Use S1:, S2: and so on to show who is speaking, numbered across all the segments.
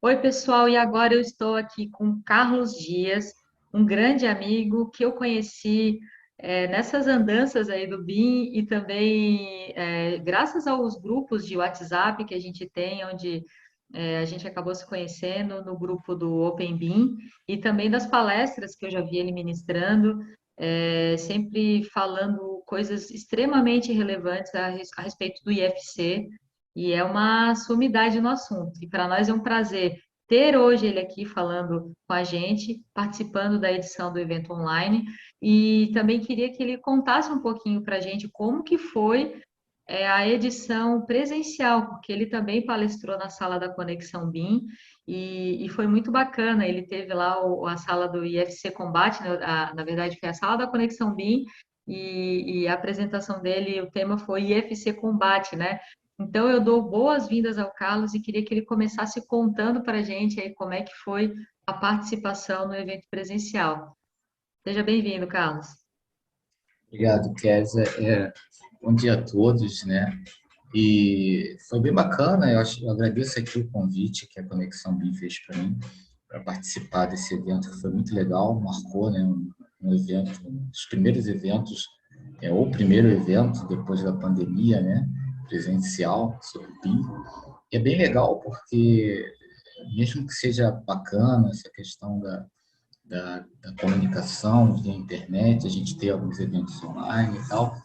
S1: Oi, pessoal, e agora eu estou aqui com Carlos Dias, um grande amigo que eu conheci nessas andanças aí do BIM e também graças aos grupos de WhatsApp que a gente tem, onde a gente acabou se conhecendo no grupo do Open BIM e também das palestras que eu já vi ele ministrando, sempre falando coisas extremamente relevantes a respeito do IFC. E é uma sumidade no assunto. E para nós é um prazer ter hoje ele aqui falando com a gente, participando da edição do evento online. E também queria que ele contasse um pouquinho para a gente como que foi a edição presencial, porque ele também palestrou na sala da Conexão BIM e foi muito bacana. Ele teve lá a sala do IFC Combate, né? Na verdade foi a sala da Conexão BIM e a apresentação dele, o tema foi IFC Combate, né? Então, eu dou boas-vindas ao Carlos e queria que ele começasse contando para a gente aí como é que foi a participação no evento presencial. Seja bem-vindo, Carlos.
S2: Obrigado, Kézia. Bom dia a todos, né? E foi bem bacana, eu agradeço aqui o convite que a Conexão BIM fez para mim, para participar desse evento, que foi muito legal, marcou, né, um evento, um dos primeiros eventos, o primeiro evento depois da pandemia, né, presencial, sobre BIM. E é bem legal porque, mesmo que seja bacana essa questão da comunicação, via internet, a gente ter alguns eventos online e tal.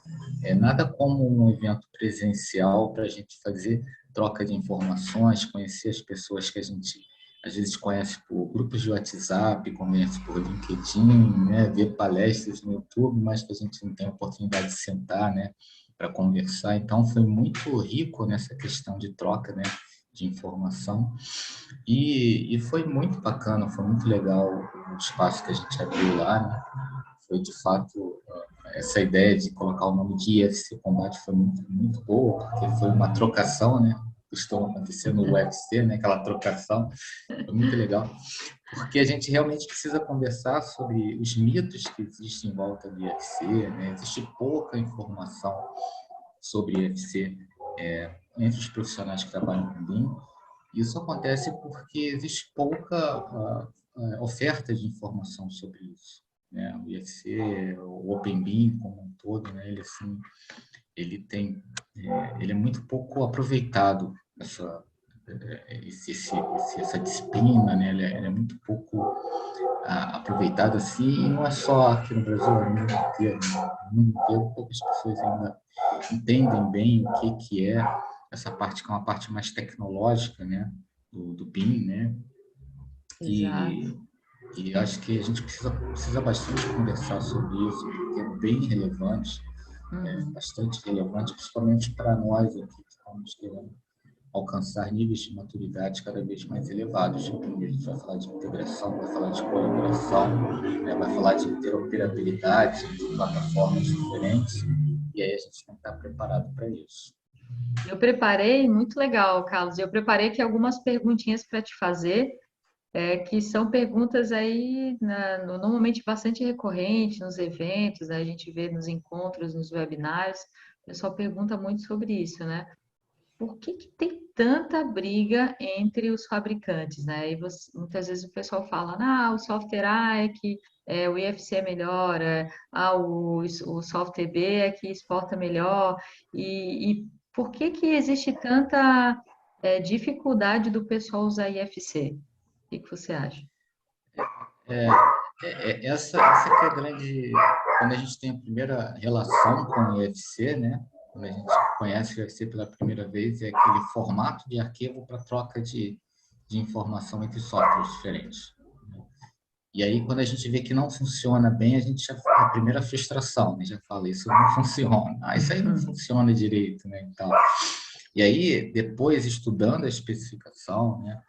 S2: Nada como um evento presencial para a gente fazer troca de informações, conhecer as pessoas que a gente às vezes conhece por grupos de WhatsApp, conhece por LinkedIn, né, ver palestras no YouTube, mas que a gente não tem a oportunidade de sentar, né, para conversar. Então, foi muito rico nessa questão de troca, né, de informação. E foi muito bacana, foi muito legal o espaço que a gente abriu lá, né? Foi, de fato, essa ideia de colocar o nome de IFC Combate foi muito, muito boa, porque foi uma trocação, né? Costuma acontecer no UFC, né? Aquela trocação, foi muito legal, porque a gente realmente precisa conversar sobre os mitos que existem em volta do IFC, né? Existe pouca informação sobre IFC entre os profissionais que trabalham com BIM. Isso acontece porque existe pouca oferta de informação sobre isso, né? O IFC, o OpenBIM como um todo, né? Ele assim, ele tem, ele é muito pouco aproveitado essa disciplina, né? Ele é muito pouco aproveitado assim, e não é só aqui no Brasil, no mundo inteiro. No mundo inteiro, poucas pessoas ainda entendem bem o que é essa parte, que é uma parte mais tecnológica, né, do BIM, né,
S1: Exato.
S2: e, e acho que a gente precisa bastante conversar sobre isso, porque é bem relevante,
S1: Uhum.
S2: bastante relevante, principalmente para nós aqui que estamos querendo alcançar níveis de maturidade cada vez mais elevados. A gente vai falar de integração, vai falar de colaboração, né, vai falar de interoperabilidade de plataformas diferentes, e aí a gente tem que estar preparado para isso.
S1: Eu preparei, muito legal, Carlos. Eu preparei aqui algumas perguntinhas para te fazer, que são perguntas aí normalmente bastante recorrentes nos eventos, né? A gente vê nos encontros, nos webinários. O pessoal pergunta muito sobre isso, né? Por que que tem tanta briga entre os fabricantes, né? Muitas vezes o pessoal fala, o software A é que o IFC é melhor, o software B é que exporta melhor, e por que que existe tanta dificuldade do pessoal usar IFC? O que que você acha?
S2: É, essa que é a grande... Quando a gente tem a primeira relação com o IFC, né? Quando a gente conhece o IFC pela primeira vez, é aquele formato de arquivo para troca de informação entre softwares diferentes. E aí, quando a gente vê que não funciona bem, a gente já a primeira frustração, né? Já fala, isso não funciona. Isso aí não funciona direito, né? Então, e aí, depois, estudando a especificação, né?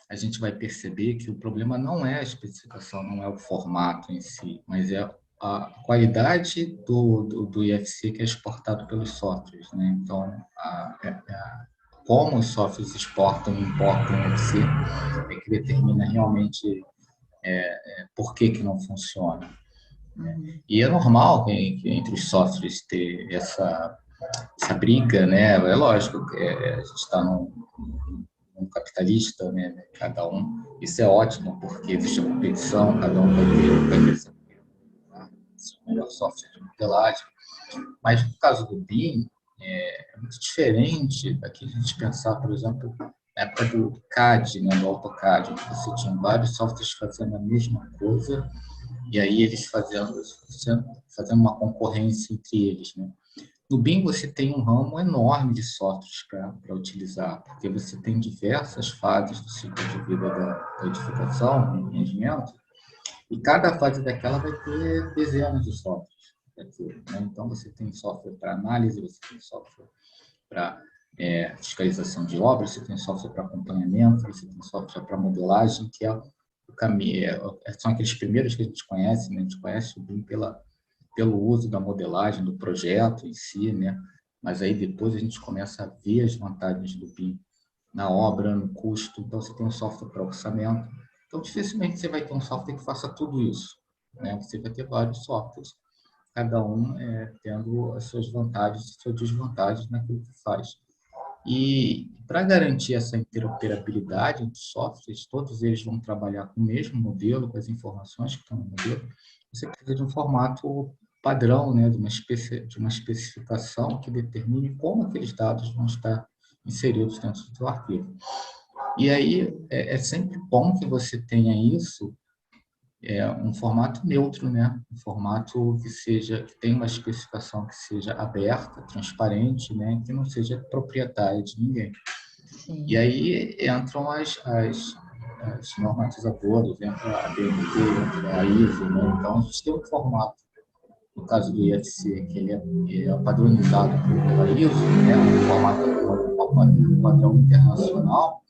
S2: A gente vai perceber que o problema não é a especificação, não é o formato em si, mas é a qualidade do IFC que é exportado pelos softwares, né? Então, como os softwares exportam e importam o IFC é que determina realmente por que não funciona.
S1: Uhum.
S2: E é normal que entre os softwares ter essa briga, né? É lógico que a gente está num capitalista, né? Cada um, isso é ótimo, porque existe a competição, cada um vai ter seu melhor software de modelagem. Mas no caso do BIM, é muito diferente daqui a gente pensar, por exemplo, na época do CAD, né, do AutoCAD, onde você tinha vários softwares fazendo a mesma coisa, e aí eles fazendo uma concorrência entre eles, né? No BIM você tem um ramo enorme de softwares para utilizar, porque você tem diversas fases do ciclo de vida da edificação, do empreendimento, e cada fase daquela vai ter dezenas de softwares. Né? Então, você tem software para análise, você tem software para fiscalização de obras, você tem software para acompanhamento, você tem software para modelagem, que é o caminho, são aqueles primeiros que a gente conhece, né? A gente conhece o BIM pelo uso da modelagem, do projeto em si, né? Mas aí depois a gente começa a ver as vantagens do BIM na obra, no custo. Então, você tem um software para orçamento. Então, dificilmente você vai ter um software que faça tudo isso, né? Você vai ter vários softwares, cada um tendo as suas vantagens e suas desvantagens naquilo que faz. E para garantir essa interoperabilidade dos softwares, todos eles vão trabalhar com o mesmo modelo, com as informações que estão no modelo, você precisa de um formato padrão, né, de uma especificação que determine como aqueles dados vão estar inseridos dentro do seu arquivo. E aí é sempre bom que você tenha isso, um formato neutro, né? Um formato que tenha uma especificação que seja aberta, transparente, né? Que não seja proprietária de ninguém.
S1: Sim.
S2: E aí entram as normatizadoras, entra a BNT, entra a ISO, né? Então, a gente tem um formato, no caso do IFC, que ele é padronizado pela ISO, né? Um formato um padrão internacional.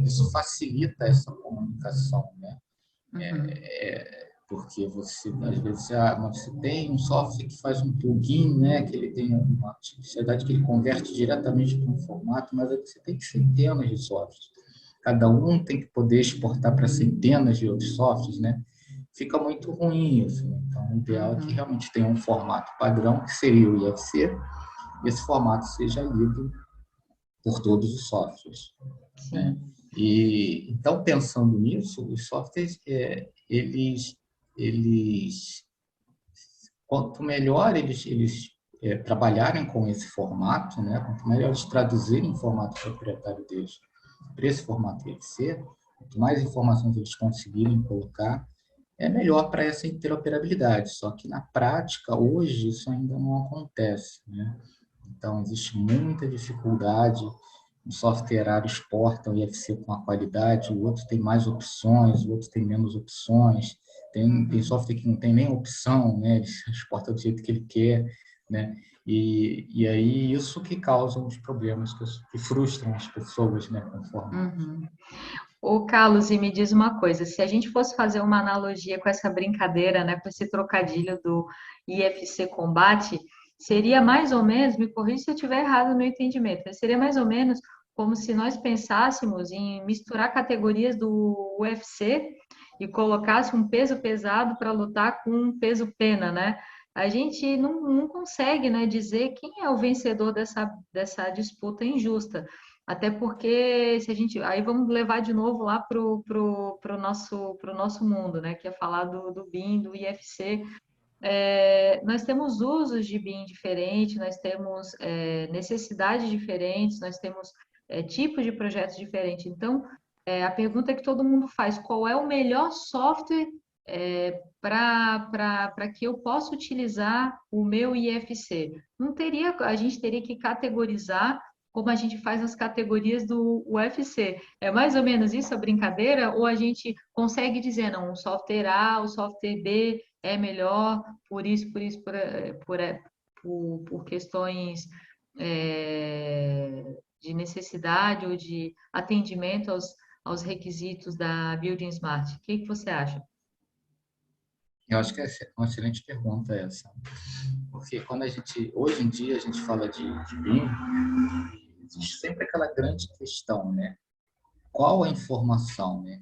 S2: Isso facilita essa comunicação, né? Porque você, às vezes, você tem um software que faz um plugin, né, que ele tem uma sociedade que ele converte diretamente para um formato, mas aí você tem centenas de softwares. Cada um tem que poder exportar para centenas de outros softwares, né? Fica muito ruim isso. Né? Então, o ideal é que realmente tenha um formato padrão, que seria o IFC, e esse formato seja lido por todos os softwares. Né? E então, pensando nisso, os softwares eles quanto melhor eles trabalharem com esse formato, né? Quanto melhor eles traduzirem o formato proprietário deles para esse formato IFC, quanto mais informações eles conseguirem colocar, é melhor para essa interoperabilidade. Só que na prática, hoje, isso ainda não acontece, né? Então, existe muita dificuldade. Um software A exporta o IFC com a qualidade, o outro tem mais opções, o outro tem menos opções. Tem software que não tem nem opção, né? Ele exporta do jeito que ele quer, né? E aí isso que causa os problemas que frustram as pessoas, né? Conforme.
S1: Ô, Carlos, e me diz uma coisa, se a gente fosse fazer uma analogia com essa brincadeira, né, com esse trocadilho do IFC Combate, seria mais ou menos, me corrija se eu estiver errado no meu entendimento, mas seria mais ou menos como se nós pensássemos em misturar categorias do UFC e colocasse um peso pesado para lutar com um peso pena, né? A gente não consegue, né, dizer quem é o vencedor dessa disputa injusta. Até porque se a gente. Aí vamos levar de novo lá pro nosso mundo, né? Que é falar do BIM, do IFC. Nós temos usos de BIM diferentes, nós temos necessidades diferentes, nós temos tipos de projetos diferentes. Então, a pergunta que todo mundo faz, qual é o melhor software para que eu possa utilizar o meu IFC? Não teria, a gente teria que categorizar como a gente faz nas categorias do UFC. É mais ou menos isso a brincadeira? Ou a gente consegue dizer, não, o software A, o software B é melhor por isso, por questões de necessidade ou de atendimento aos requisitos da Building Smart? O que você acha?
S2: Eu acho que é uma excelente pergunta essa. Porque hoje em dia, a gente fala de BIM, existe sempre aquela grande questão, né? Qual a informação, né?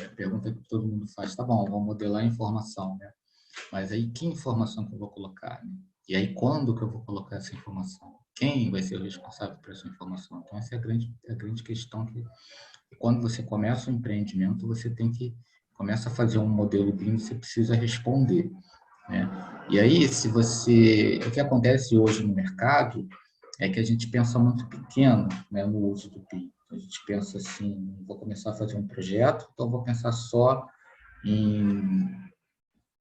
S2: A pergunta que todo mundo faz, tá bom, vou modelar a informação, né? Mas aí que informação que eu vou colocar, né? E aí quando que eu vou colocar essa informação? quem vai ser o responsável por essa informação? Então, essa é a grande questão que, quando você começa um empreendimento, você tem que começa a fazer um modelo BIM, você precisa responder, né? E aí, o que acontece hoje no mercado é que a gente pensa muito pequeno, né, no uso do BIM. A gente pensa assim, vou começar a fazer um projeto, então vou pensar só em,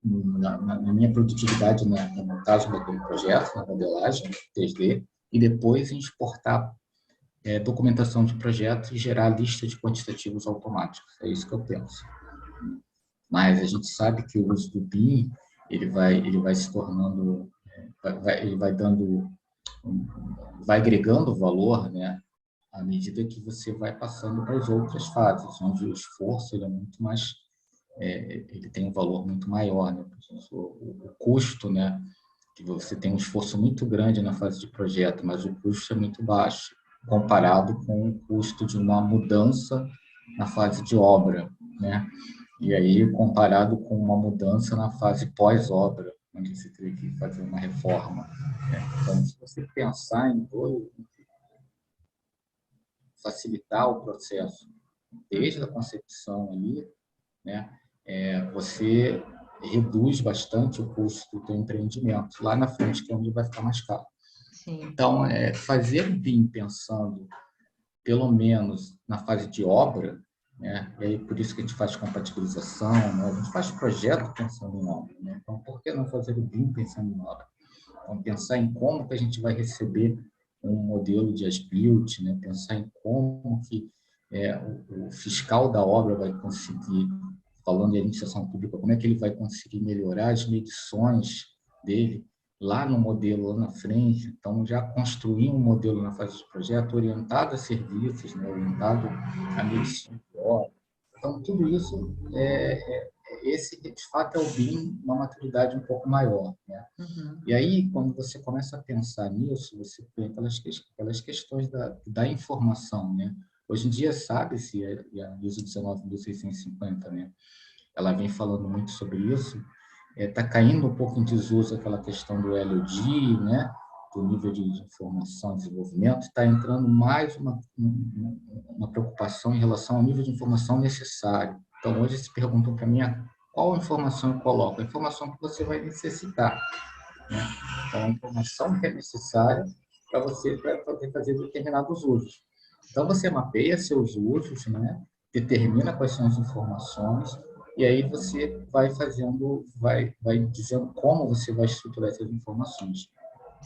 S2: na minha produtividade na montagem daquele projeto, na modelagem 3D, e depois em exportar documentação de projeto e gerar lista de quantitativos automáticos. É isso que eu penso. Mas a gente sabe que o uso do BIM ele vai se tornando, ele vai dando, vai agregando valor, né, à medida que você vai passando para as outras fases, onde o esforço ele é muito mais, ele tem um valor muito maior, né? O custo, né, que você tem um esforço muito grande na fase de projeto, mas o custo é muito baixo comparado com o custo de uma mudança na fase de obra, né? E aí, comparado com uma mudança na fase pós-obra, onde você teria que fazer uma reforma, né? Então, se você pensar em facilitar o processo desde a concepção ali, né, você reduz bastante o custo do teu empreendimento lá na frente, que é onde vai ficar mais caro.
S1: Sim.
S2: Então, fazer o BIM pensando pelo menos na fase de obra, né? E aí por isso que a gente faz compatibilização, né? A gente faz projeto pensando em obra, né? Então, por que não fazer o BIM pensando em obra? Então, pensar em como que a gente vai receber um modelo de as-built, né? Pensar em como que o fiscal da obra vai conseguir, falando em administração pública, como é que ele vai conseguir melhorar as medições dele lá no modelo, lá na frente. Então, já construir um modelo na fase de projeto orientado a serviços, né? Orientado a medição de obra. Então, tudo isso, esse, de fato, é o BIM, uma maturidade um pouco maior, né?
S1: Uhum.
S2: E aí, quando você começa a pensar nisso, você tem aquelas questões da informação, né? Hoje em dia, sabe-se, a ISO 19650, né? Ela vem falando muito sobre isso. Está caindo um pouco em desuso aquela questão do LOD, né? Do nível de informação e desenvolvimento. Está entrando mais uma preocupação em relação ao nível de informação necessário. Então, hoje se perguntam para mim qual informação eu coloco? A informação que você vai necessitar, né? Então, a informação que é necessária para você poder fazer determinados usos. Então, você mapeia seus usos, né? Determina quais são as informações, e aí você vai fazendo, vai dizendo como você vai estruturar essas informações.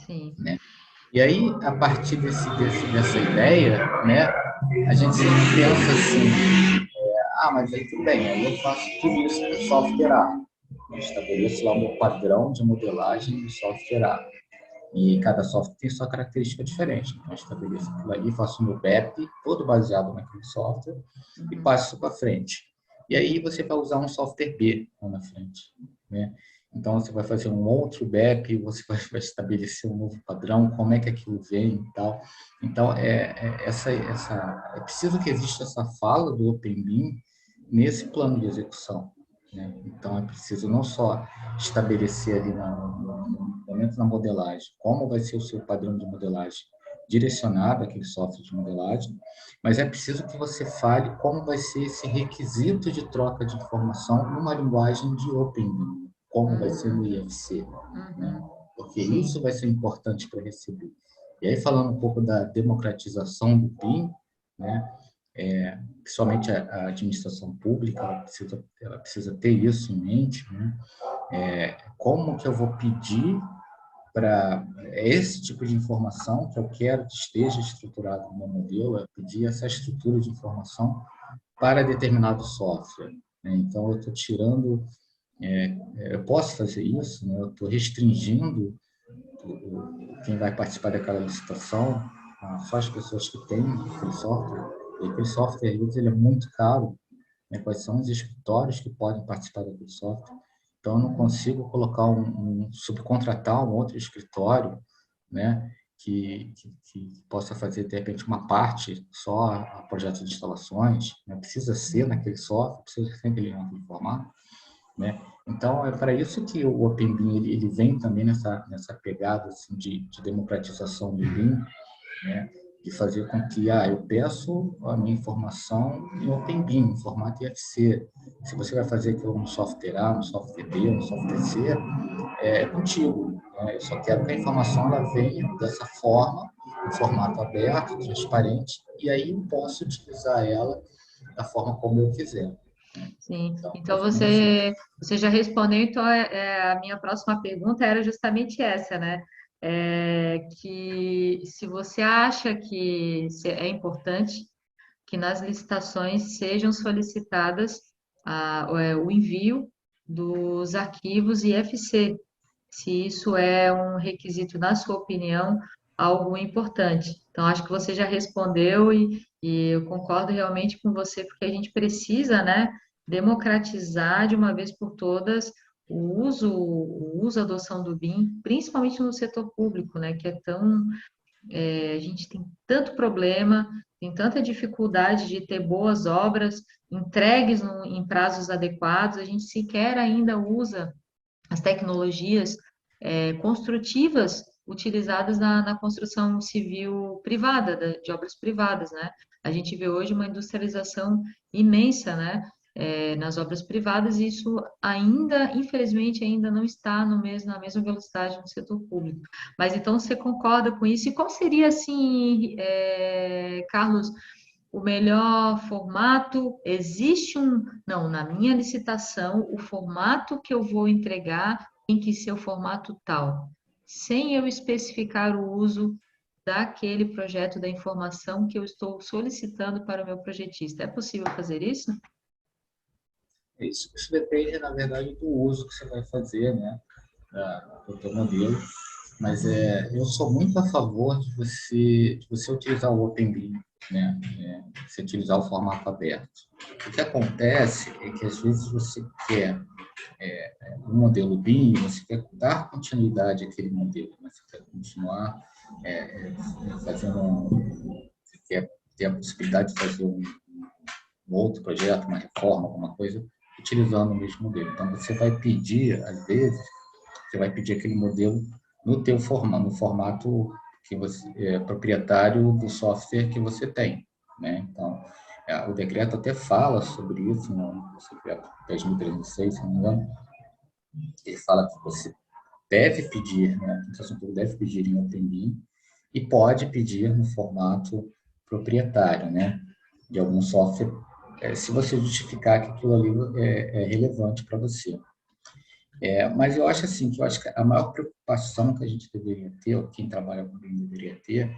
S1: Sim.
S2: Né? E aí, a partir dessa ideia, né? A gente sempre pensa assim, mas aí tudo bem, aí eu faço tudo isso no software A. Eu estabeleço lá o meu padrão de modelagem no software A. E cada software tem sua característica diferente. Então, eu estabeleço aquilo ali, faço o meu BEP, todo baseado naquele software, e passo isso para frente. E aí você vai usar um software B lá na frente, né? Então, você vai fazer um outro BEP, você vai estabelecer um novo padrão, como é que aquilo vem e tal. Então, é preciso que exista essa fala do OpenBIM nesse plano de execução, né? Então, é preciso não só estabelecer ali no momento da modelagem como vai ser o seu padrão de modelagem direcionado àquele software de modelagem, mas é preciso que você fale como vai ser esse requisito de troca de informação numa linguagem de OpenBIM, como vai ser no IFC, né? Porque isso vai ser importante para receber. E aí, falando um pouco da democratização do BIM, né? Principalmente a administração pública, ela precisa ter isso em mente, né? Como que eu vou pedir para esse tipo de informação que eu quero que esteja estruturado no meu modelo, é pedir essa estrutura de informação para determinado software, né? Então, eu estou tirando, eu posso fazer isso, né? Eu estou restringindo quem vai participar daquela licitação, só as pessoas que têm aquele software, e aquele software, às vezes, ele é muito caro, né? Quais são os escritórios que podem participar daquele software. Então, eu não consigo colocar subcontratar um outro escritório, né, que possa fazer, de repente, uma parte só a projeto de instalações, né? Precisa ser naquele software, precisa ser naquele formato. né? Então, é para isso que o OpenBIM ele vem também nessa pegada assim, de democratização do BIM, né? De fazer com que eu peço a minha informação em OpenBIM, em formato IFC. Se você vai fazer aquilo no software A, no software B, no software C, é contigo, né? Eu só quero que a informação ela venha dessa forma, em formato aberto, transparente, e aí eu posso utilizar ela da forma como eu quiser.
S1: Sim,
S2: Então,
S1: então
S2: mais ou menos isso.
S1: você já respondeu, então a minha próxima pergunta era justamente essa, né? Que se você acha que é importante que nas licitações sejam solicitadas o envio dos arquivos IFC, se isso é um requisito, na sua opinião, algo importante. Então, acho que você já respondeu e eu concordo realmente com você, porque a gente precisa, né, democratizar de uma vez por todas a adoção do BIM, principalmente no setor público, né, que é tão a gente tem tanto problema, tem tanta dificuldade de ter boas obras entregues em prazos adequados, a gente sequer ainda usa as tecnologias construtivas utilizadas na construção civil privada, de obras privadas, né? A gente vê hoje uma industrialização imensa, né? Nas obras privadas, e isso ainda, infelizmente, ainda não está na mesma velocidade no setor público. Mas então você concorda com isso? E qual seria, assim, Carlos, o melhor formato? Existe um. Não, na minha licitação, o formato que eu vou entregar tem que ser o formato tal, sem eu especificar o uso daquele projeto da informação que eu estou solicitando para o meu projetista. É possível fazer isso?
S2: Isso depende, na verdade, do uso que você vai fazer, né, do teu modelo. Mas eu sou muito a favor de você utilizar o OpenBIM, né? Você utilizar o formato aberto. O que acontece é que às vezes você quer um modelo BIM, você quer dar continuidade àquele modelo, mas você quer continuar fazendo, você quer ter a possibilidade de fazer um outro projeto, uma reforma, alguma coisa, utilizando o mesmo modelo. Então você vai pedir, às vezes, você vai pedir aquele modelo no teu formato, no formato que você é proprietário do software que você tem, né? Então, o decreto até fala sobre isso, no decreto 10.306, se não me engano, ele fala que você deve pedir, né? A administração pública deve pedir em OpenBIM e pode pedir no formato proprietário, né? De algum software, se você justificar que aquilo ali é relevante para você. Mas eu acho assim, que eu acho que a maior preocupação que a gente deveria ter, ou quem trabalha com BIM deveria ter,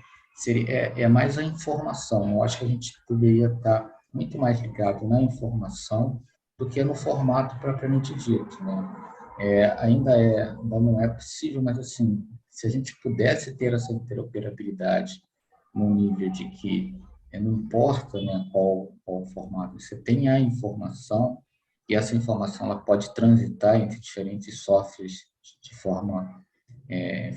S2: é mais a informação. Eu acho que a gente deveria estar muito mais ligado na informação do que no formato propriamente dito, né? Ainda não é possível, mas assim, se a gente pudesse ter essa interoperabilidade no nível de que não importa, né, qual formato, você tem a informação e essa informação ela pode transitar entre diferentes softwares de forma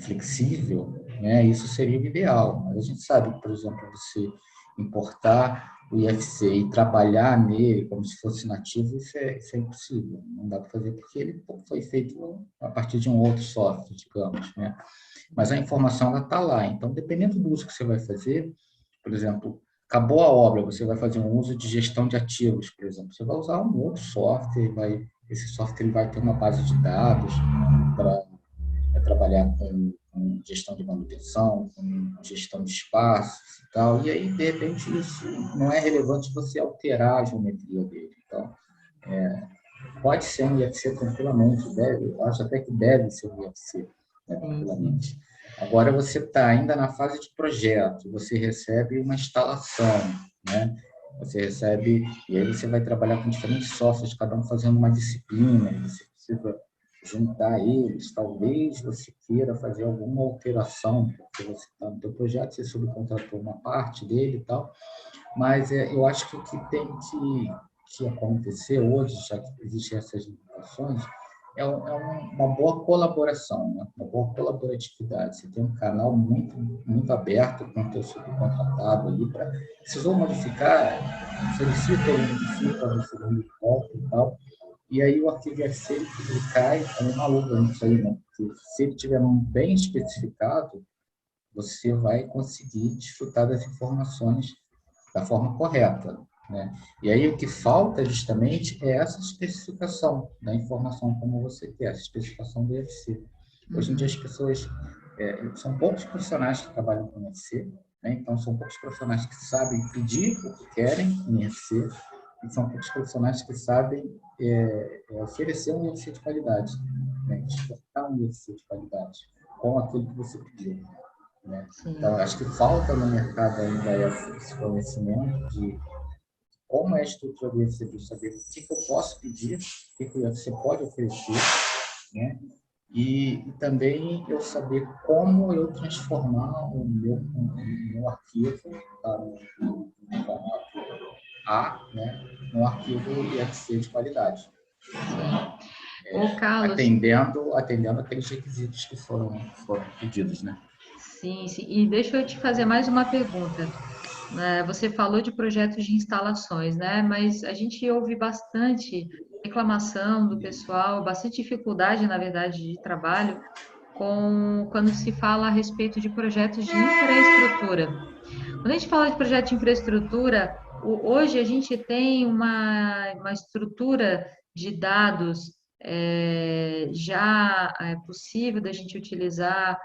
S2: flexível, né? Isso seria o ideal. Mas a gente sabe que, por exemplo, você importar o IFC e trabalhar nele como se fosse nativo, isso é impossível. Não dá para fazer porque ele foi feito a partir de um outro software, digamos, né? Mas a informação ela está lá. Então, dependendo do uso que você vai fazer, por exemplo, acabou a obra, você vai fazer um uso de gestão de ativos, por exemplo, você vai usar um outro software, esse software ele vai ter uma base de dados para trabalhar com gestão de manutenção, com gestão de espaços e tal, e aí, de repente, isso não é relevante você alterar a geometria dele. Então, pode ser um IFC tranquilamente, eu acho até que deve ser um IFC, né,
S1: Sim,
S2: tranquilamente. Agora você está ainda na fase de projeto, você recebe uma instalação, né? Você recebe, e aí você vai trabalhar com diferentes softwares, cada um fazendo uma disciplina, e você precisa juntar eles. Talvez você queira fazer alguma alteração, porque você está no seu projeto, você subcontratou uma parte dele e tal, mas eu acho que o que tem que acontecer hoje, já que existem essas limitações, uma boa colaboração, né? Uma boa colaboratividade. Você tem um canal muito, muito aberto com o teu subcontratado ali para precisou modificar, solicita, ele modifica, você volta e tal. E aí o arquivo IFC ele cai, é uma luva nisso aí, né? Porque se ele tiver bem especificado, você vai conseguir desfrutar das informações da forma correta, né? E aí o que falta justamente é essa especificação da informação como você quer, essa especificação do IFC. Hoje em dia as pessoas, são poucos profissionais que trabalham com IFC, né? Então são poucos profissionais que sabem pedir o que querem em IFC, e são poucos profissionais que sabem oferecer um IFC de qualidade, né? Exportar um IFC de qualidade com aquilo que você pediu, né? Então,
S1: Sim.
S2: acho que falta no mercado ainda esse conhecimento de como é a estrutura do IFC, de saber o que eu posso pedir, o que o IFC pode oferecer, né? E também eu saber como eu transformar o meu arquivo para um formato A, né, num arquivo IFC de qualidade,
S1: Sim. Ô, Carlos,
S2: atendendo aqueles requisitos que foram pedidos, né?
S1: sim, sim. E deixa eu te fazer mais uma pergunta. Você falou de projetos de instalações, né? Mas a gente ouve bastante reclamação do pessoal, bastante dificuldade, na verdade, de trabalho quando se fala a respeito de projetos de infraestrutura. Quando a gente fala de projeto de infraestrutura, hoje a gente tem uma estrutura de dados já possível da gente utilizar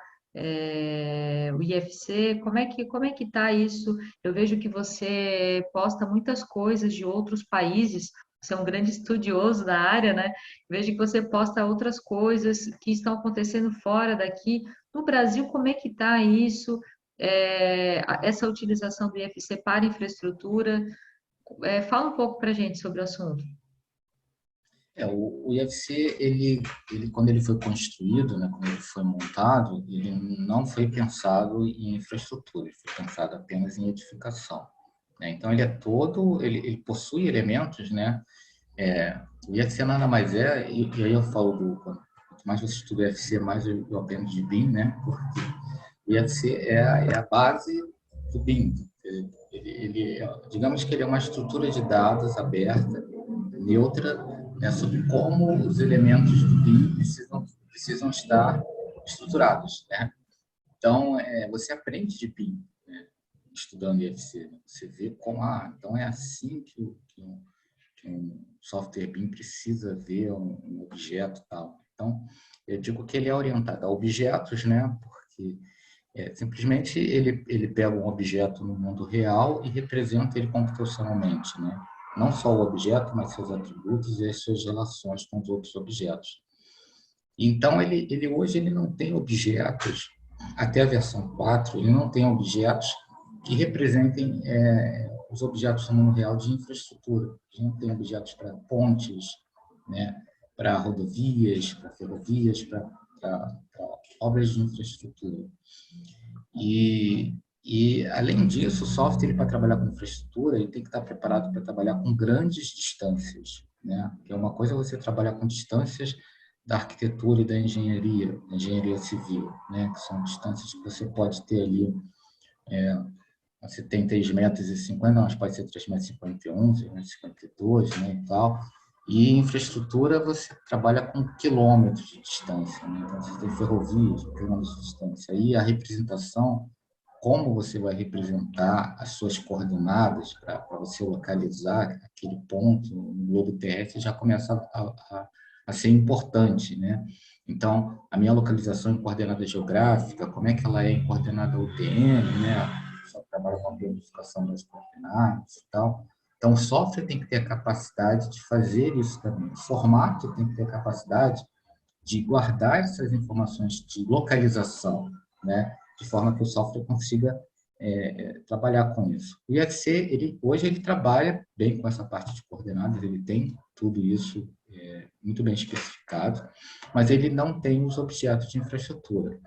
S1: o IFC. Como é que está isso? Eu vejo que você posta muitas coisas de outros países. Você é um grande estudioso da área, né? Vejo que você posta outras coisas que estão acontecendo fora daqui. No Brasil, como é que está isso? Essa utilização do IFC para infraestrutura. Fala um pouco para a gente sobre o assunto.
S2: O IFC, quando ele foi construído, né, quando ele foi montado, ele não foi pensado em infraestrutura, ele foi pensado apenas em edificação, né? Então, ele possui elementos, né? O IFC nada mais e aí eu falo quanto mais você estuda o IFC, mais eu aprendo de BIM, né? Porque o IFC é a base do BIM. Digamos que ele é uma estrutura de dados aberta, neutra, né, sobre como os elementos do BIM precisam estar estruturados, né? Então, você aprende de BIM, né, estudando IFC. Né? Você vê então é assim que um software BIM precisa ver um objeto e tal. Então, eu digo que ele é orientado a objetos, né? Porque simplesmente ele pega um objeto no mundo real e representa ele computacionalmente, né? Não só o objeto, mas seus atributos e as suas relações com os outros objetos. Então, hoje ele não tem objetos, até a versão 4, ele não tem objetos que representem os objetos no mundo real de infraestrutura. A gente tem objetos para pontes, né, para rodovias, para ferrovias, para obras de infraestrutura. Além disso, o software, para trabalhar com infraestrutura, ele tem que estar preparado para trabalhar com grandes distâncias, né? Que é uma coisa você trabalhar com distâncias da arquitetura e da engenharia civil, né? Que são distâncias que você pode ter ali, você tem 3,50 m, não, mas pode ser 3,51 m, 3,52 m, né, e tal. E infraestrutura, você trabalha com quilômetros de distância, né? Então, você tem ferrovias, quilômetros de distância. Aí a representação, como você vai representar as suas coordenadas para você localizar aquele ponto no globo terrestre já começa a ser importante, né? Então, a minha localização em coordenada geográfica, como é que ela é em coordenada UTM, né? Só trabalha com a codificação das coordenadas e tal. Então, o software tem que ter a capacidade de fazer isso também. O formato tem que ter a capacidade de guardar essas informações de localização, né? De forma que o software consiga trabalhar com isso. O IFC, hoje ele trabalha bem com essa parte de coordenadas, ele tem tudo isso muito bem especificado, mas ele não tem os objetos de infraestrutura,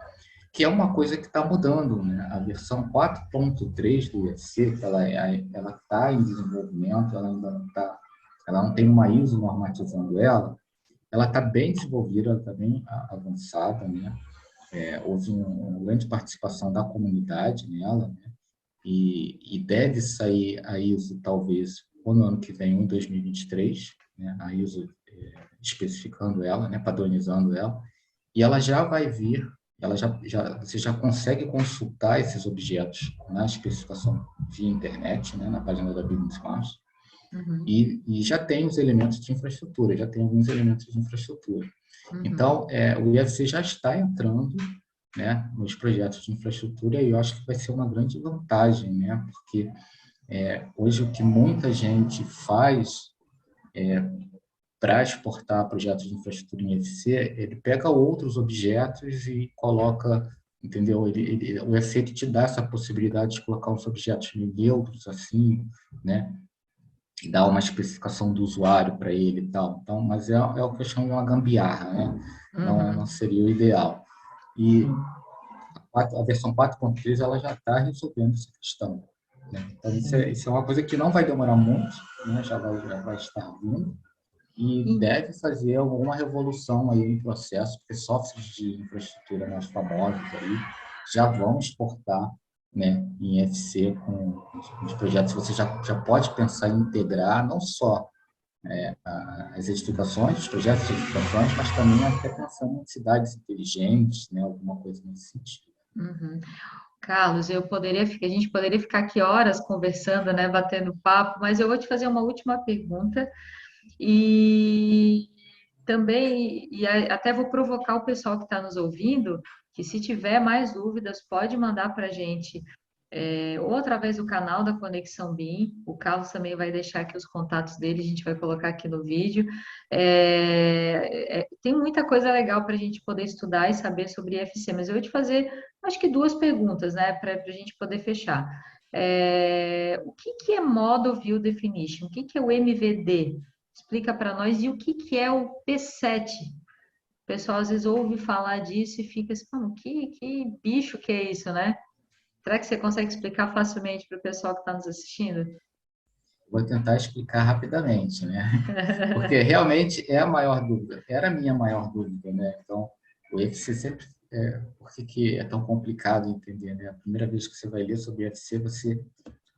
S2: que é uma coisa que está mudando, né? A versão 4.3 do IFC, ela está em desenvolvimento, ela não tem uma ISO normatizando ela está bem desenvolvida, ela está bem avançada, né? Houve uma grande participação da comunidade nela, né? E deve sair a ISO talvez ou no ano que vem, em 2023, né? A ISO especificando ela, né, padronizando ela, e ela já vai vir, você já consegue consultar esses objetos na especificação via internet, né, na página da Business Smart,
S1: Uhum.
S2: e já tem os elementos de infraestrutura, já tem alguns elementos de infraestrutura. Então, o IFC já está entrando, né, nos projetos de infraestrutura, e eu acho que vai ser uma grande vantagem, né, porque hoje o que muita gente faz para exportar projetos de infraestrutura em IFC, ele pega outros objetos e coloca, entendeu? O IFC te dá essa possibilidade de colocar uns objetos neutros, assim, né, e dar uma especificação do usuário para ele e tal. Então, mas é o que eu chamo de uma gambiarra, né? Não seria o ideal. E a versão 4.3 ela já está resolvendo essa questão, né? Então, isso é uma coisa que não vai demorar muito, né? Já vai estar vindo, e deve fazer alguma revolução aí no processo, porque softwares de infraestrutura mais famosos aí já vão exportar, né, em FC com os projetos. Você já pode pensar em integrar não só as edificações, os projetos de edificações, mas também até pensando em cidades inteligentes, né, alguma coisa nesse sentido.
S1: Uhum. Carlos, a gente poderia ficar aqui horas conversando, né, batendo papo, mas eu vou te fazer uma última pergunta e também, até vou provocar o pessoal que está nos ouvindo, que se tiver mais dúvidas, pode mandar para a gente, ou através do canal da Conexão BIM. O Carlos também vai deixar aqui os contatos dele, a gente vai colocar aqui no vídeo. Tem muita coisa legal para a gente poder estudar e saber sobre IFC, mas eu vou te fazer, acho que duas perguntas, né, para a gente poder fechar. O que é Model View Definition? O que é o MVD? Explica para nós. E o que é o P7? O pessoal às vezes ouve falar disso e fica assim, mano, que bicho que é isso, né? Será que você consegue explicar facilmente para o pessoal que está nos assistindo?
S2: Vou tentar explicar rapidamente, né? Porque realmente é a maior dúvida, era a minha maior dúvida, né? Então, o IFC sempre, por que é tão complicado entender, né? A primeira vez que você vai ler sobre o IFC, você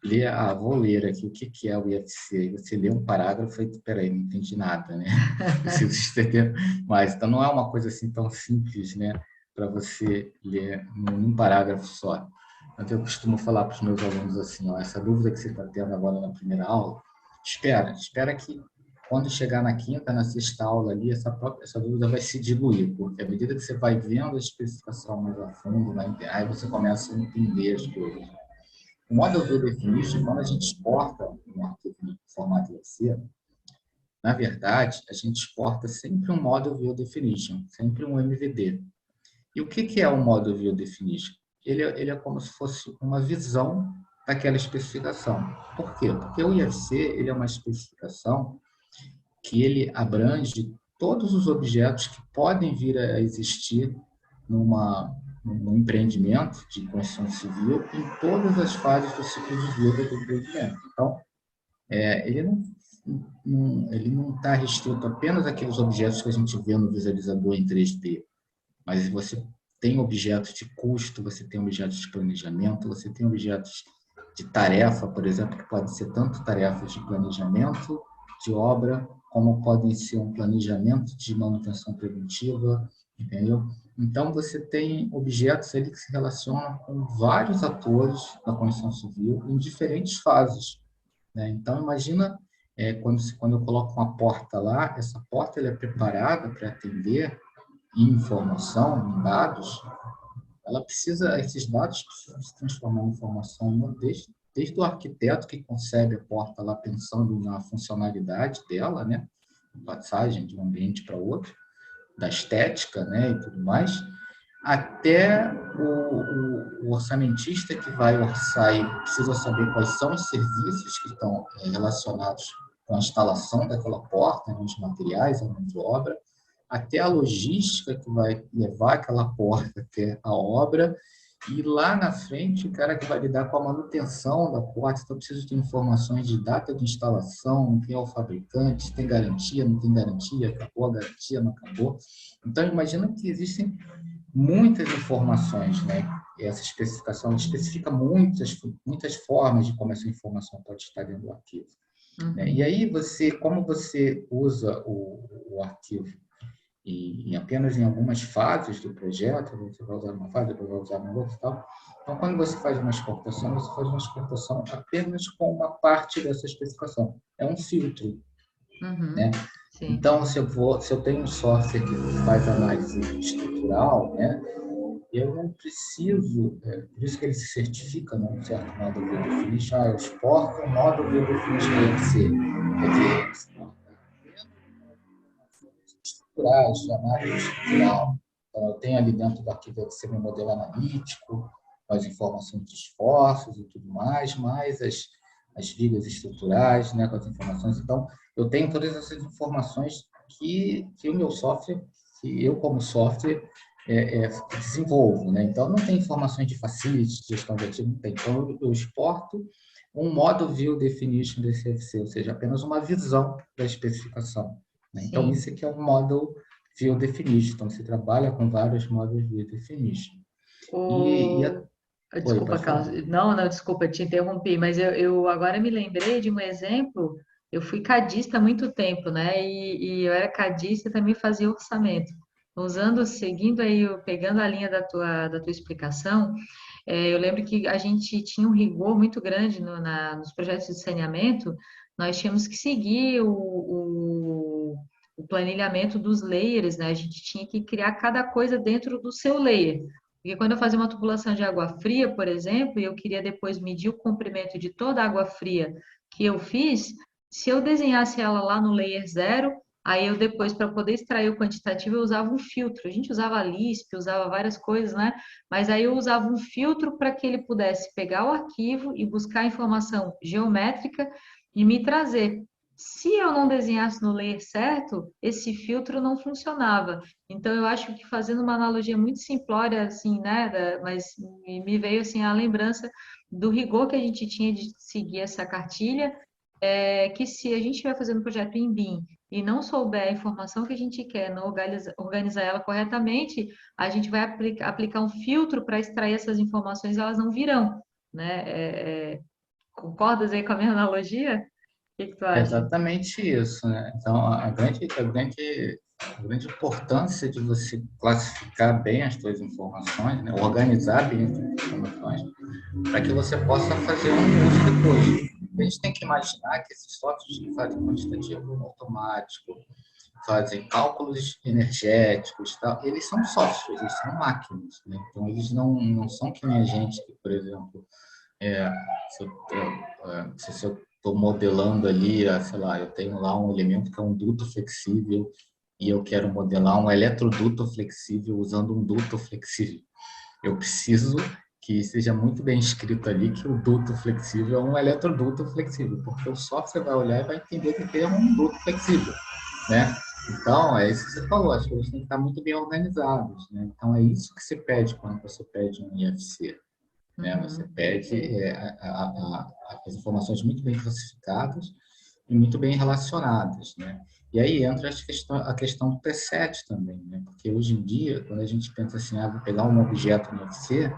S2: lê, vou ler aqui o que é o IFC, e você lê um parágrafo e, peraí, não entendi nada, né? Preciso entender mais. Então, não é uma coisa assim tão simples, né? Para você ler num parágrafo só. Então, eu costumo falar para os meus alunos assim, ó, essa dúvida que você está tendo agora na primeira aula, espera que quando chegar na quinta, na sexta aula ali, essa dúvida vai se diluir, porque à medida que você vai vendo a especificação mais a fundo, aí você começa a entender as coisas. O Model View Definition, quando a gente exporta um arquivo em formato IFC, na verdade, a gente exporta sempre um Model View Definition, sempre um MVD. E o que é o Model View Definition? Ele é como se fosse uma visão daquela especificação. Por quê? Porque o IFC ele é uma especificação que ele abrange todos os objetos que podem vir a existir num empreendimento de construção civil em todas as fases do ciclo de vida do empreendimento. Então, ele não está restrito apenas àqueles objetos que a gente vê no visualizador em 3D, mas você tem objetos de custo, você tem objetos de planejamento, você tem objetos de tarefa, por exemplo, que podem ser tanto tarefas de planejamento de obra, como podem ser um planejamento de manutenção preventiva, entendeu? Então, você tem objetos ali que se relacionam com vários atores da construção civil em diferentes fases, né? Então, imagina quando eu coloco uma porta lá, essa porta ela é preparada para atender informação, em dados, esses dados precisam se transformar em informação desde o arquiteto que concebe a porta lá pensando na funcionalidade dela, né, passagem de um ambiente para outro, da estética, né, e tudo mais, até o orçamentista que vai orçar e precisa saber quais são os serviços que estão relacionados com a instalação daquela porta, né, os materiais, a mão de obra, até a logística que vai levar aquela porta até a obra, e lá na frente o cara que vai lidar com a manutenção da porta. Então, precisa de informações de data de instalação, quem é o fabricante, se tem garantia, não tem garantia, acabou a garantia, não acabou. Então, imagina que existem muitas informações, né? E essa especificação especifica muitas formas de como essa informação pode estar dentro do arquivo. né? E
S1: Uhum.
S2: aí, como você usa o arquivo apenas em algumas fases do projeto, você vai usar uma fase, depois vai usar uma outra e tal. Então, quando você faz uma exportação, você faz uma exportação apenas com uma parte dessa especificação. É um filtro, né?
S1: Uhum. Sim.
S2: Então, se eu tenho um software que faz análise estrutural, né? Eu não preciso, por isso que ele se certifica num certo modo View Definition, eu exporto um modo View Definition EFC. Quer dizer, estruturais, de análise estrutural. Então, eu tenho ali dentro do arquivo EFC meu modelo analítico, com as informações de esforços e tudo mais as vigas estruturais, né, com as informações. Então, eu tenho todas essas informações que o meu software, que eu como software, desenvolvo. Né? Então, não tem informações de facility, gestão de ativo, não tem. Então, eu exporto um modo view definition desse FC, ou seja, apenas uma visão da especificação. Né? Então,
S1: Sim.
S2: isso aqui é um model view definition. Então, você trabalha com vários models view definition. E a...
S1: O...
S2: Oi,
S1: Desculpa,
S2: pode
S1: Carlos.
S2: falar.
S1: Não, não, desculpa, te interrompi, mas eu agora me lembrei de um exemplo. Eu fui cadista há muito tempo, né? E eu era cadista e também fazia orçamento. Usando, seguindo aí, pegando a linha da tua explicação, eu lembro que a gente tinha um rigor muito grande nos projetos de saneamento. Nós tínhamos que seguir o planilhamento dos layers, né? A gente tinha que criar cada coisa dentro do seu layer. Porque quando eu fazia uma tubulação de água fria, por exemplo, e eu queria depois medir o comprimento de toda a água fria que eu fiz, se eu desenhasse ela lá no layer zero, aí eu depois, para poder extrair o quantitativo, eu usava um filtro. A gente usava Lisp, usava várias coisas, né? Mas aí eu usava um filtro para que ele pudesse pegar o arquivo e buscar a informação geométrica e me trazer. Se eu não desenhasse no layer certo, esse filtro não funcionava. Então, eu acho que fazendo uma analogia muito simplória, assim, né, mas me veio, assim, a lembrança do rigor que a gente tinha de seguir essa cartilha, que se a gente estiver fazendo um projeto em BIM e não souber a informação que a gente quer, não organizar ela corretamente, a gente vai aplicar um filtro para extrair essas informações, elas não virão, né? Concordas aí com a minha analogia? O que que tu
S2: É
S1: acha?
S2: exatamente isso, né? Então, a grande importância de você classificar bem as suas informações, né? Organizar bem as suas informações, para que você possa fazer um uso depois. A gente tem que imaginar que esses softwares que fazem quantitativo automático, fazem cálculos energéticos, tal, eles são softwares, eles são máquinas, né? Então, eles não são que nem a gente, que, por exemplo, é, se eu estou modelando ali, sei lá, eu tenho lá um elemento que é um duto flexível e eu quero modelar um eletroduto flexível usando um duto flexível. Eu preciso que seja muito bem escrito ali que o duto flexível é um eletroduto flexível, porque o software vai olhar e vai entender que tem um duto flexível, né? Então, é isso que você falou, as coisas têm que estar muito bem organizadas, né? Então, é isso que você pede quando você pede um IFC, né? Você
S1: Uhum,
S2: pede
S1: perfeito.
S2: as informações muito bem classificadas e muito bem relacionadas, né? E aí entra a questão do T7 também, né? Porque hoje em dia, quando a gente pensa assim, vou pegar um objeto no UFC,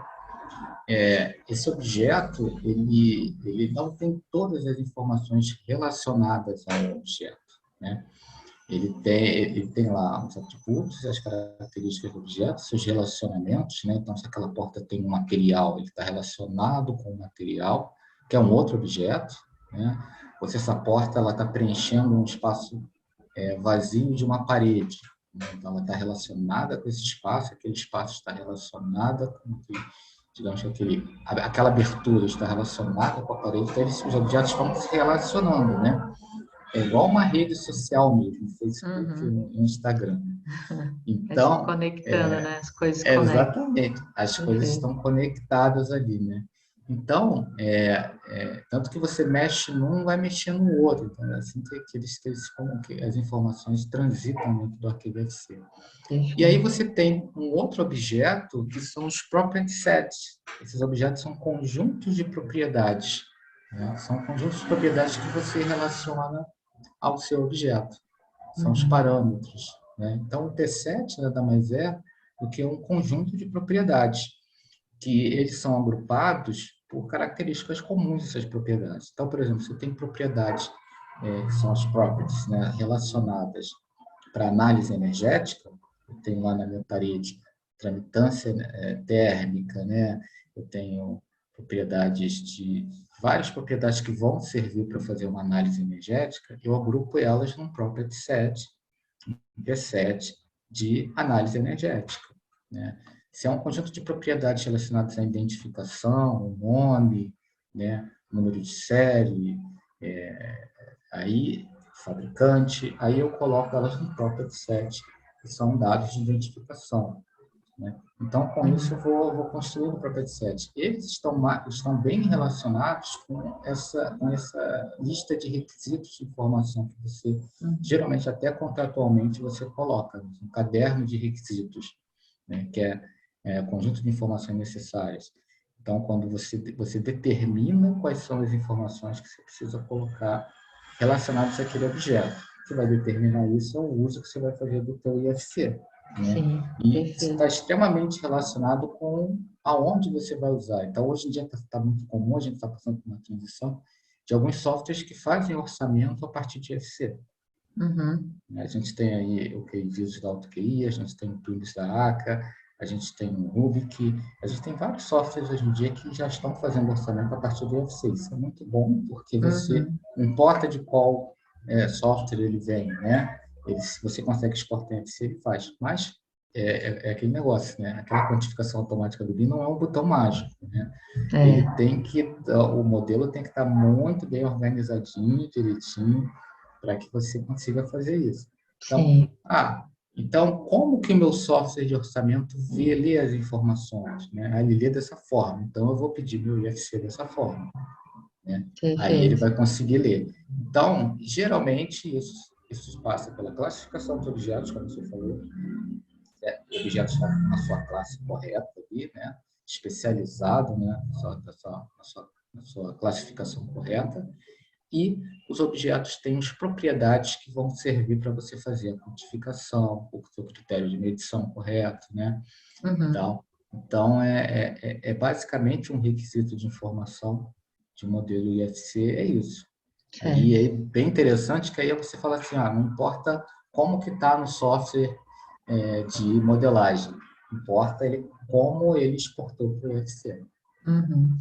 S2: esse objeto, ele não tem todas as informações relacionadas ao objeto, né? Ele tem lá os atributos, as características do objeto, seus relacionamentos, né? Então, se aquela porta tem um material, ele está relacionado com o material, que é um outro objeto, né? Ou se essa porta ela está preenchendo um espaço vazio de uma parede, né? Então, ela está relacionada com esse espaço, aquele espaço está relacionado com digamos que aquela abertura está relacionada com a parede, então os objetos vão se relacionando, né? É igual uma rede social mesmo, Facebook
S1: Uhum.
S2: e Instagram.
S1: Vai se
S2: Então,
S1: conectando, né? As coisas conectam.
S2: exatamente, as coisas
S1: Perfeito.
S2: estão conectadas ali, né? Então, tanto que você mexe num, vai mexer no outro. Então, é assim que as informações transitam dentro do arquivo FC. E aí
S1: Perfeito.
S2: você tem um outro objeto que são os property sets. Esses objetos são conjuntos de propriedades, né? São conjuntos de propriedades que você relaciona ao seu objeto. São os
S1: Uhum.
S2: parâmetros, né? Então, o T7 nada mais é do que um conjunto de propriedades, que eles são agrupados por características comuns dessas propriedades. Então, por exemplo, você tem propriedades que são as properties, né, relacionadas para análise energética. Eu tenho lá na minha parede tramitância térmica, né? Eu tenho várias propriedades que vão servir para fazer uma análise energética. Eu agrupo elas num property set, um P7 de análise energética, né? Se é um conjunto de propriedades relacionadas à identificação, o nome, né, número de série, aí fabricante, aí eu coloco elas no property set, que são dados de identificação, né? Então, com isso, eu vou construir o property set. Eles estão bem relacionados com essa lista de requisitos de informação que você, geralmente até contratualmente, você coloca um caderno de requisitos, né? Que é conjunto de informações necessárias. Então, quando você determina quais são as informações que você precisa colocar relacionadas àquele objeto, você vai determinar isso é o uso que você vai fazer do teu IFC, né?
S1: Sim,
S2: E isso está
S1: perfeito.
S2: extremamente relacionado com aonde você vai usar. Então, hoje em dia está muito comum, a gente está passando por uma transição de alguns softwares que fazem orçamento a partir de IFC.
S1: Uhum.
S2: A gente tem aí o Visual da AutoQI, a gente tem o Tools da ACA, a gente tem o Rubik, a gente tem vários softwares hoje em dia que já estão fazendo orçamento a partir do IFC. Isso é muito bom, porque você,
S1: Uhum.
S2: não importa de qual software ele vem, né? Se você consegue exportar em IFC, ele faz. Mas é aquele negócio, né? Aquela quantificação automática do BIM não é um botão mágico, né?
S1: É,
S2: O modelo tem que estar muito bem organizadinho, direitinho, para que você consiga fazer isso. Então,
S1: sim,
S2: então, como que o meu software de orçamento lê as informações, né? Ele lê dessa forma. Então, eu vou pedir meu IFC dessa forma, né? Aí ele
S1: perfeito.
S2: vai conseguir ler. Então, geralmente, isso passa pela classificação de objetos, como você falou, objetos na sua classe correta ali, né? Especializado, né? Na sua classificação correta. E os objetos têm as propriedades que vão servir para você fazer a quantificação, o seu critério de medição correto, né?
S1: Uhum.
S2: Então é basicamente um requisito de informação de modelo IFC, é isso. Aí
S1: Certo.
S2: é bem interessante que aí você fala assim, não importa como que está no software de modelagem, importa como ele exportou para o IFC.
S1: Uhum.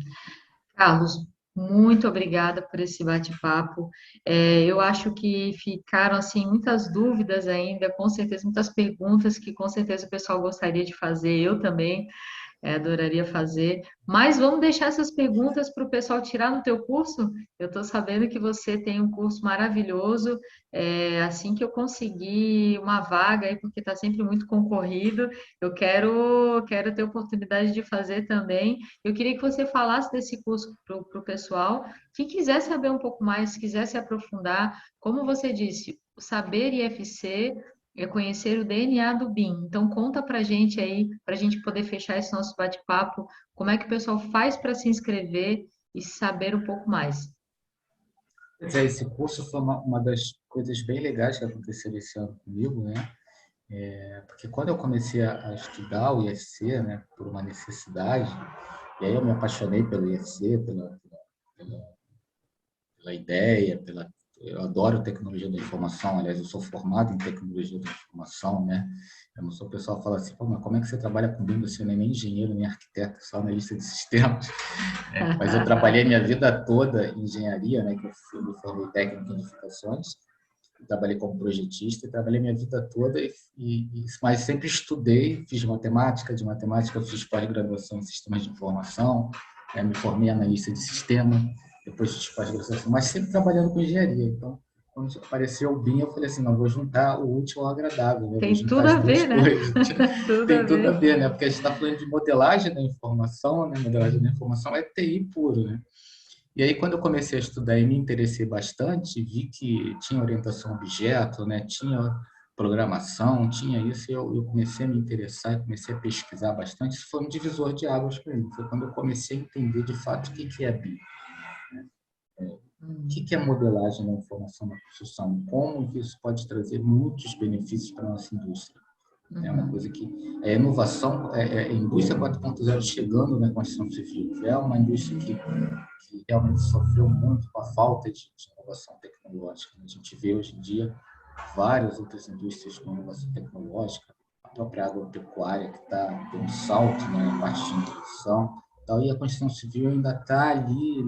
S1: Carlos, muito obrigada por esse bate-papo. Eu acho que ficaram assim muitas dúvidas ainda, com certeza muitas perguntas que com certeza o pessoal gostaria de fazer, eu também. Adoraria fazer. Mas vamos deixar essas perguntas para o pessoal tirar no teu curso? Eu estou sabendo que você tem um curso maravilhoso. Assim que eu conseguir uma vaga aí, porque está sempre muito concorrido, eu quero ter oportunidade de fazer também. Eu queria que você falasse desse curso para o pessoal que quiser saber um pouco mais, quiser se aprofundar. Como você disse, o saber IFC é conhecer o DNA do BIM. Então, conta para a gente aí, para a gente poder fechar esse nosso bate-papo, como é que o pessoal faz para se inscrever e saber um pouco mais.
S2: Esse curso foi uma das coisas bem legais que aconteceram esse ano comigo, né? Porque quando eu comecei a estudar o IFC, né, por uma necessidade, e aí eu me apaixonei pelo IFC, pela ideia, eu adoro tecnologia da informação, aliás, eu sou formado em tecnologia da informação, né? Eu não sou o pessoal que fala assim, pô, mas como é que você trabalha com BIM? Você não é nem engenheiro, nem arquiteto, só analista de sistemas. Mas eu trabalhei minha vida toda em engenharia, né? Que eu me formei técnico em edificações, trabalhei como projetista, trabalhei minha vida toda, mas sempre estudei, fiz matemática, de matemática eu fiz pós-graduação em sistemas de informação, me formei analista de sistema, depois fiz pós-graduação, mas sempre trabalhando com engenharia. Então, quando apareceu o BIM, eu falei assim, não, vou juntar o útil ao agradável, né? Vou
S1: Tem
S2: juntar
S1: tudo
S2: as
S1: a
S2: duas
S1: ver, né?
S2: coisas.
S1: Tudo a
S2: Tem tudo a
S1: ver.
S2: ver, né? Porque a gente está falando de modelagem da informação, né? Modelagem da informação é TI puro, né? E aí, quando eu comecei a estudar e me interessei bastante, vi que tinha orientação a objeto, né? Tinha programação, tinha isso, e eu comecei a me interessar, comecei a pesquisar bastante. Isso foi um divisor de águas para mim. Foi quando eu comecei a entender de fato o que é BIM, o que é modelagem da informação na construção, como isso pode trazer muitos benefícios para a nossa indústria. É uma coisa que a inovação, a indústria 4.0 chegando na construção civil, que é uma indústria que realmente sofreu muito com a falta de inovação tecnológica. A gente vê hoje em dia várias outras indústrias com inovação tecnológica, a própria agropecuária que está dando um salto, né, na parte de introdução, e a construção civil ainda está ali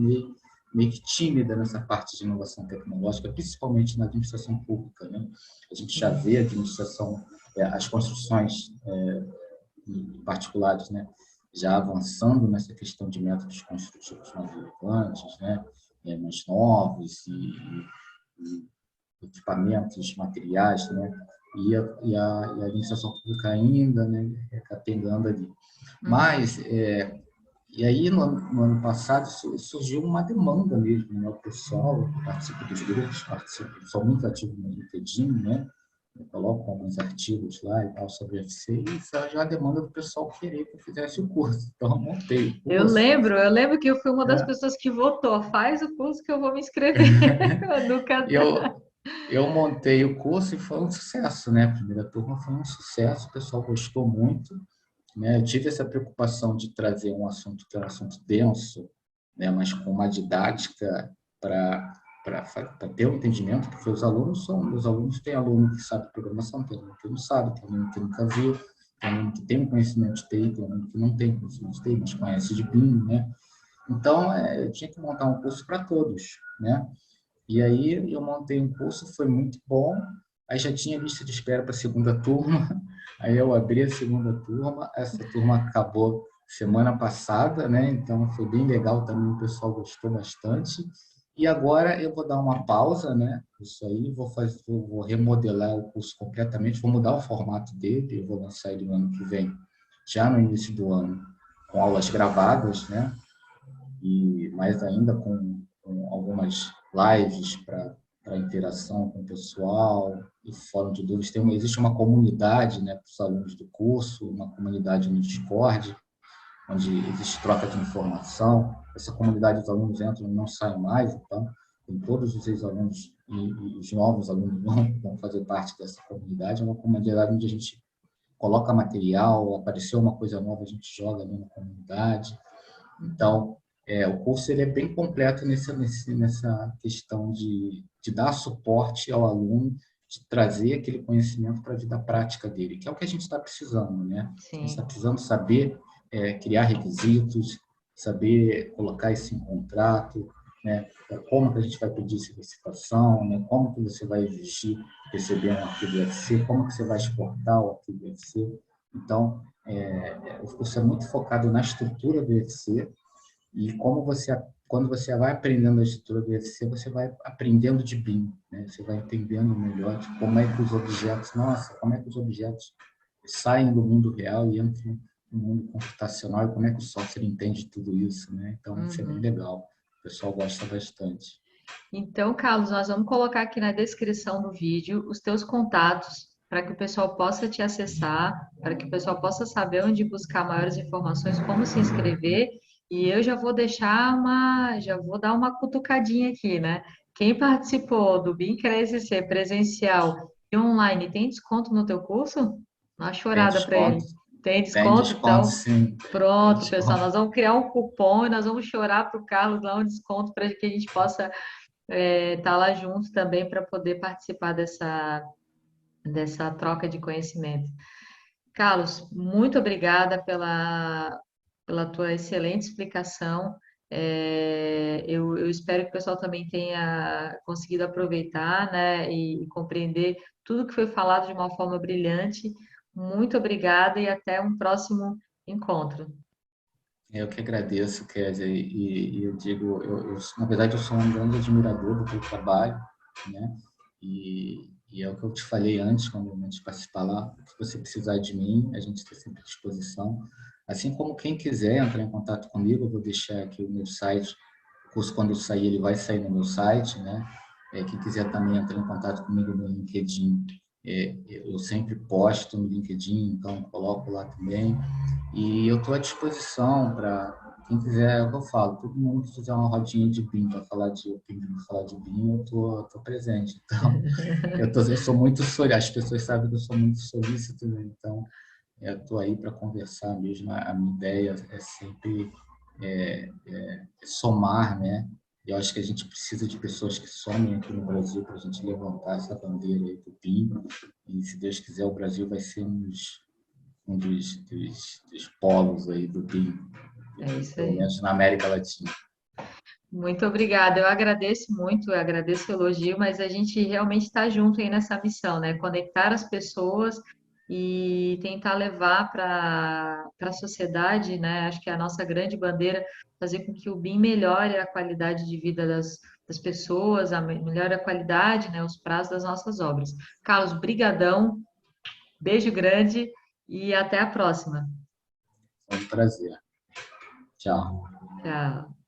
S2: meio que tímida nessa parte de inovação tecnológica, principalmente na administração pública, né? A gente já vê a administração, as construções particulares, né, já avançando nessa questão de métodos construtivos mais relevantes, né, mais novos e equipamentos, materiais, né, e a administração pública ainda, né, está pegando ali. Mas, e aí, no ano passado, surgiu uma demanda mesmo, né, o pessoal participa dos grupos, sou muito ativo no LinkedIn, né, eu coloco alguns artigos lá e tal sobre UFC, e surgiu a demanda do pessoal querer que eu fizesse o curso. Então, eu montei o curso.
S1: Eu lembro que eu fui uma das pessoas que votou. Faz o curso que eu vou me inscrever. Eu nunca.
S2: Eu montei o curso e foi um sucesso, né? A primeira turma foi um sucesso, o pessoal gostou muito, né? Eu tive essa preocupação de trazer um assunto que é um assunto denso, né? Mas com uma didática para ter um entendimento, porque os alunos têm aluno que sabe programação, tem aluno que não sabe, tem aluno que nunca viu, tem aluno que tem um conhecimento de TI, tem aluno que não tem conhecimento de TI, mas conhece de BIM, né? Então, eu tinha que montar um curso para todos, né? E aí eu montei um curso, foi muito bom. Aí já tinha lista de espera para a segunda turma. Aí eu abri a segunda turma. Essa turma acabou semana passada, né? Então foi bem legal também, o pessoal gostou bastante. E agora eu vou dar uma pausa, né? Isso aí, vou remodelar o curso completamente, vou mudar o formato dele, eu vou lançar ele no ano que vem, já no início do ano, com aulas gravadas, né? E mais ainda com algumas lives para interação com o pessoal e fórum de dúvidas. Existe uma comunidade, né, para os alunos do curso, uma comunidade no Discord, onde existe troca de informação. Essa comunidade os alunos entram e não saem mais, então tem todos os ex-alunos e os novos alunos vão fazer parte dessa comunidade. É uma comunidade onde a gente coloca material, apareceu uma coisa nova, a gente joga ali na comunidade. Então, o curso ele é bem completo nessa questão de dar suporte ao aluno, de trazer aquele conhecimento para a vida prática dele, que é o que a gente está precisando, né?
S1: Sim.
S2: A gente está precisando saber criar requisitos, saber colocar isso em contrato, né? Como que a gente vai pedir essa licitação, né? Como que você vai exigir receber um arquivo UFC, como que você vai exportar o arquivo UFC. Então, o curso é muito focado na estrutura do UFC, e quando você vai aprendendo a estrutura do UFC, você vai aprendendo de BIM, né? Você vai entendendo melhor de como é que os objetos, como é que os objetos saem do mundo real e entram no mundo computacional, e como é que o software entende tudo isso, né? Então, isso é bem legal. O pessoal gosta bastante.
S1: Então, Carlos, nós vamos colocar aqui na descrição do vídeo os teus contatos para que o pessoal possa te acessar, para que o pessoal possa saber onde buscar maiores informações, como se inscrever. E eu já vou já vou dar uma cutucadinha aqui, né? Quem participou do BIM SC presencial e online tem desconto no teu curso? Dá uma
S2: Tem
S1: chorada para ele.
S2: desconto?
S1: Tem
S2: Tem
S1: desconto?
S2: desconto,
S1: Então,
S2: sim. Tem
S1: pronto, pessoal.
S2: desconto.
S1: Nós vamos criar um cupom e nós vamos chorar para o Carlos dar um desconto para que a gente possa estar lá junto também para poder participar dessa troca de conhecimento. Carlos, muito obrigada pela tua excelente explicação. Eu espero que o pessoal também tenha conseguido aproveitar, né, e compreender tudo que foi falado de uma forma brilhante. Muito obrigada e até um próximo encontro.
S2: Eu que agradeço, Kézia, e eu digo, na verdade, eu sou um grande admirador do teu trabalho, né? E é o que eu te falei antes, quando a gente participar lá, se você precisar de mim, a gente está sempre à disposição. Assim como quem quiser entrar em contato comigo, eu vou deixar aqui o meu site, o curso quando sair, ele vai sair no meu site, né? Quem quiser também entrar em contato comigo no LinkedIn, eu sempre posto no LinkedIn, então coloco lá também. E eu estou à disposição para quem quiser, eu falo, todo mundo que fizer uma rodinha de BIM para falar de BIM, eu tô presente. Então, eu sou muito solícito, as pessoas sabem que eu sou muito solícito, né? Então, eu estou aí para conversar mesmo. A minha ideia é sempre somar, né? Eu acho que a gente precisa de pessoas que somem aqui no Brasil para a gente levantar essa bandeira aí do BIM. E, se Deus quiser, o Brasil vai ser um dos polos aí do BIM,
S1: É isso
S2: pelo
S1: aí.
S2: menos na América Latina.
S1: Muito obrigada. Eu agradeço muito, eu agradeço o elogio, mas a gente realmente está junto aí nessa missão, né? Conectar as pessoas e tentar levar para a sociedade, né? Acho que é a nossa grande bandeira, fazer com que o BIM melhore a qualidade de vida das pessoas, melhore a qualidade, né? Os prazos das nossas obras. Carlos, brigadão, beijo grande e até a próxima.
S2: É um prazer. Tchau.
S1: Tchau.